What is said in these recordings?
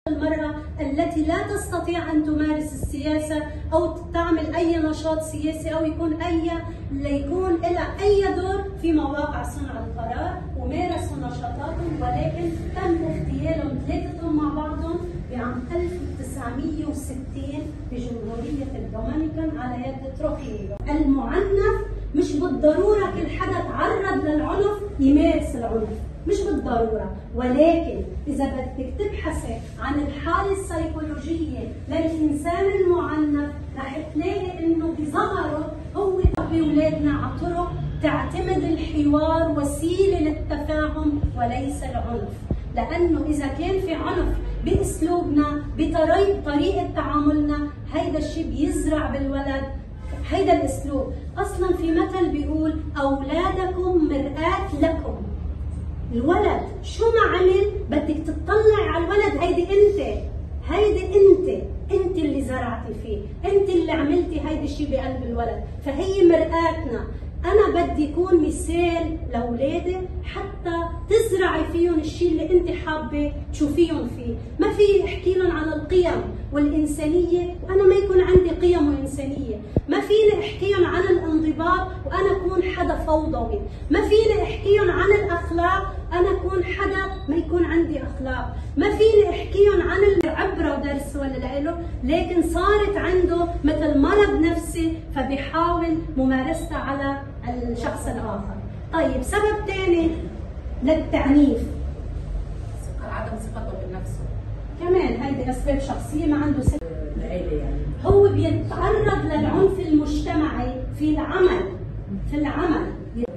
المرأة التي لا تستطيع أن تمارس السياسة أو تعمل أي نشاط سياسي أو يكون لها أي دور في مواقع صنع القرار ومارسوا نشاطاتهم، ولكن تم اغتيالهم ثلاثتهم مع بعضهم بعام 1960 بجمهورية الدومينيكان على يد تروكيو. المعنف مش بالضرورة كل حدا تعرض للعنف يمارس العنف، مش بالضرورة، ولكن إذا بدك تبحثي عن الحالة السيكولوجية للإنسان المعنف رح تلاقي إنه بظهره هو ربي أولادنا على طرق تعتمد الحوار وسيلة للتفاهم وليس العنف، لأنه إذا كان في عنف بأسلوبنا بطريقة تعاملنا هيدا الشيء بيزرع بالولد هيدا الأسلوب. أصلا في مثل بيقول أولادكم مرآة لكم. الولد شو ما عمل بدك تطلع على الولد، هيدي انت اللي زرعتي فيه، انت اللي عملتي هيدا الشيء بقلب الولد، فهي مرآتنا. انا بدي اكون مثال لاولادي حتى تزرعي فيهم الشيء اللي انت حابه تشوفيهم فيه. ما في احكي لهم عن القيم والانسانيه وانا ما يكون عندي قيم وانسانيه، ما فيني احكيهم عن الانضباط وانا اكون حدا فوضوي، ما فيني احكيهم عن الاخلاق انا اكون حدا ما يكون عندي اخلاق، ما فيني احكيهم عن العبره ودرس ولا له، لكن صارت عنده مثل مرض نفسي فبيحاول ممارستها على الشخص الاخر. طيب سبب ثاني للتعنيف عدم ثقته بنفسه، كمان هيدي اسباب شخصيه، ما عنده ثقه العيله يعني. هو بيتعرض للعنف المجتمعي في العمل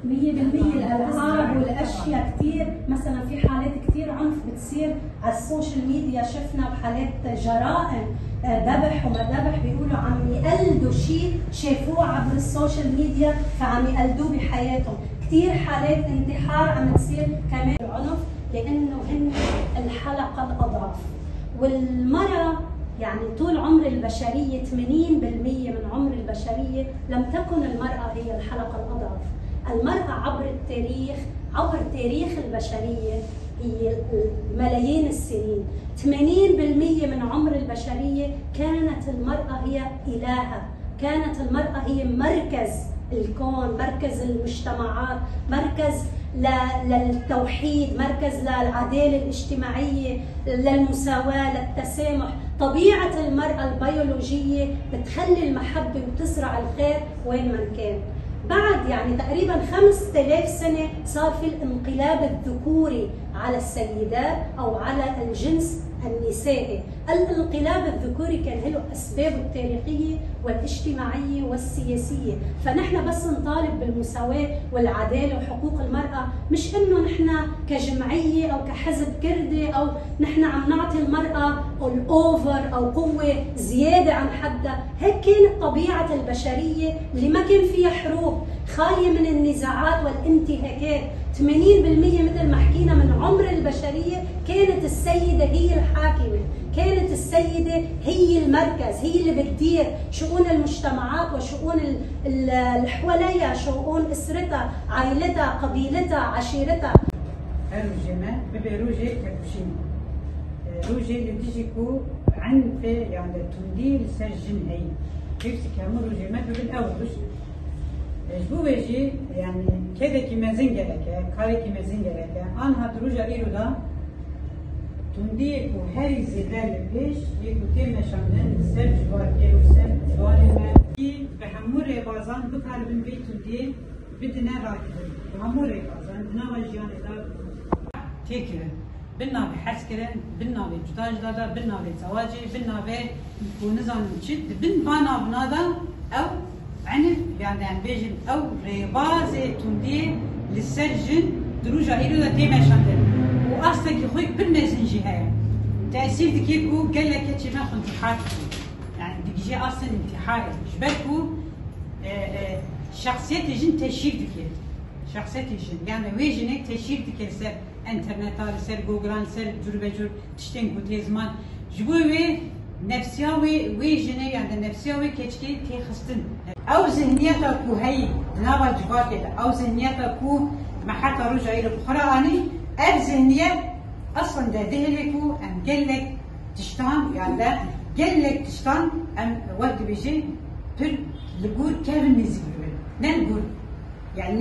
100%. الالعاب والاشياء كثير، مثلا في حالات كثير عنف بتصير على السوشيال ميديا، شفنا بحالات جرائم ذبح وما ذبح بيقولوا عم يقلدوا شيء شافوه عبر السوشيال ميديا فعم يقلدوه بحياتهم. كثير حالات انتحار عم تصير كمان عنف لانه هن الحلقه الاضعف. والمراه يعني طول عمر البشريه 80% من عمر البشريه لم تكن المراه هي الحلقه الاضعف. المراه عبر تاريخ البشريه هي ملايين السنين 80% من عمر البشريه كانت المراه هي الهه، كانت المراه هي مركز الكون، مركز المجتمعات، مركز للتوحيد، مركز للعداله الاجتماعيه، للمساواه، للتسامح. طبيعه المراه البيولوجيه بتخلي المحبه وتزرع الخير وين ما كان. بعد يعني تقريبا 5000 سنه صار في الانقلاب الذكوري على السيدات او على الجنس النسائي. الانقلاب الذكوري كان له اسبابه التاريخيه والاجتماعيه والسياسيه، فنحن بس نطالب بالمساواه والعداله وحقوق المراه، مش انه نحن كجمعيه او كحزب كردي او نحن عم نعطي المراه الاوفر او قوه زياده عن حدها. هيك كانت طبيعه البشريه اللي ما كان فيها حروب، خاليه من النزاعات والانتهاكات. 80% مثل ما حكينا من عمر البشريه كانت السيده هي الحاكمه، كانت السيده هي المركز، هي اللي بتدير شؤون المجتمعات وشؤون اللي حواليها، شؤون اسرتها، عائلتها، قبيلتها، عشيرتها. الروجيمات ببروجي كابوشين روجي اللي بتجيكو عن في يعني تندير سجن هي كيف كامل روجيمات بالاول جبو بيجي يعني كذا كيما زنجلك كاري كيما زنجلك انها دروجا ايرودا تنديك وهاري زيدان بيش يكو تيرنا شاملن سر جوار كيلو سر جوار ما كي بحمور بازان بكار بن بيت تندي بدنا راكب بحمور بازان بنا وجيان دا تيكرن بنا بحسكرن بنا بجداج دادا بنا بزواجي بنا ب ونزان شد بن بانا بنادا او عنف يعني عم بيجن او ريبازي تندي للسجن دروجا ايرودا تيما شاملن واصلا يخوي بالمزنجي هاي تاثير دكيكو قال لك هاتشي ناخذ انتحار يعني ديجي اصلا انتحار جبالكو شخصيات الجن تشير دكيت شخصيات الجن يعني ويجنك تشير دكيت سر انترنت سر جوجل سر جربجور تشتنكو تيزمان جبوي نفسياوي ويجني يعني نفسياوي كيتشكي تيخستن او ذهنيتكو هي نابا جباكي او ذهنيتكو ما حتى رجع الى الاخرى اني الذهنيات اصلا ده دهلكو ان قال لك tiştan yani de gelek tiştan em vakti beji tür ligur kevin nizik ne ligur yani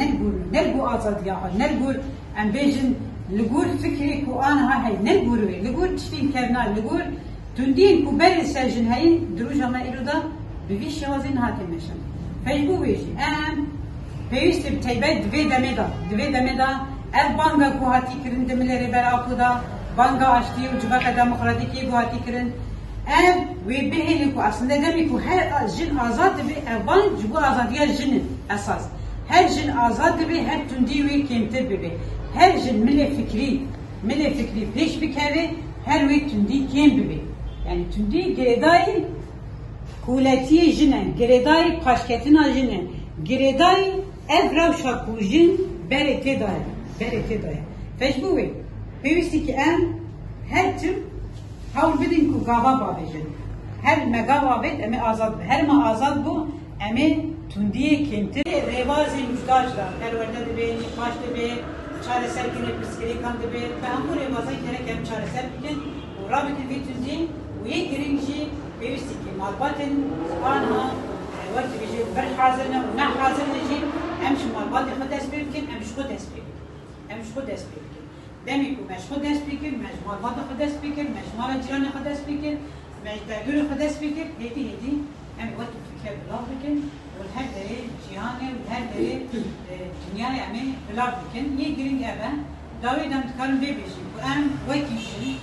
ne ligur azadiya ne ligur em bejin ligur fikri ku anha hay ne ligur tiştin kevna ligur tundin ku bel sejin hay druj ama iruda bir şevazin hatemeşen fejbu beji em peyüstü teybet dve demeda ev banga ku hati kirin demeleri berakuda banga açtı ucubaka demokratiki ku hati kirin ev ve beheli ku aslında demek ku her jin azad be evan bu azadiya jinin esas her jin azad be her tundi ve kemte be her jin mille fikri peş bir kere her ve tundi kem be yani tundi geredai kuletiye jinen geredai paşketin jinen geredai ev ravşa ku jin berete daya feşbu ve peyvisti ki her tüm havl bidin ku gava babejin her mega babet eme azad her ma azad bu eme tundiye kemti revazi müjdajda perverde de be baş de be çaresel kine psikiri kan de be ben bu revaza gerek hem çaresel bikin o rabitin ve tundi o ye girinci peyvisti ki malbatin anha vakti beji ber hazırna ne hazırna ji hem şu malbatı xdes bikin hem şu xdes bikin demek ki meşhur ders fikir, meşhur malbatı xdes fikir, meşhur ciranı xdes fikir, meşhur gülü xdes fikir, hedi hem vakti fikir bulav bikin, ve her deri cihanı, her deri dünya yani bulav bikin. Ye girin eve, davedan tıkarım bebeşim. Bu em vakti için,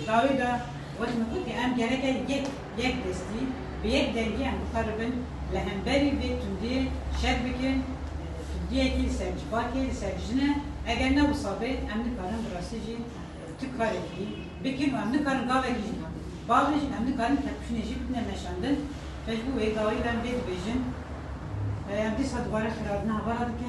daveda vakti mekut em gerek yek desti, bir yek dengi em tıkarımın lehemberi ve tündi şer bikin, tündiye ki sevcibaki, sevcine. Eğer ne bu sabit, emni karın burasıcı tıkareki, bikin emni karın gaveki, bağlıcın emni karın tepkişineci bitne meşandın. Fecbu ve davi ben bir bejin, emdi sadvara kıradına havaradı ki,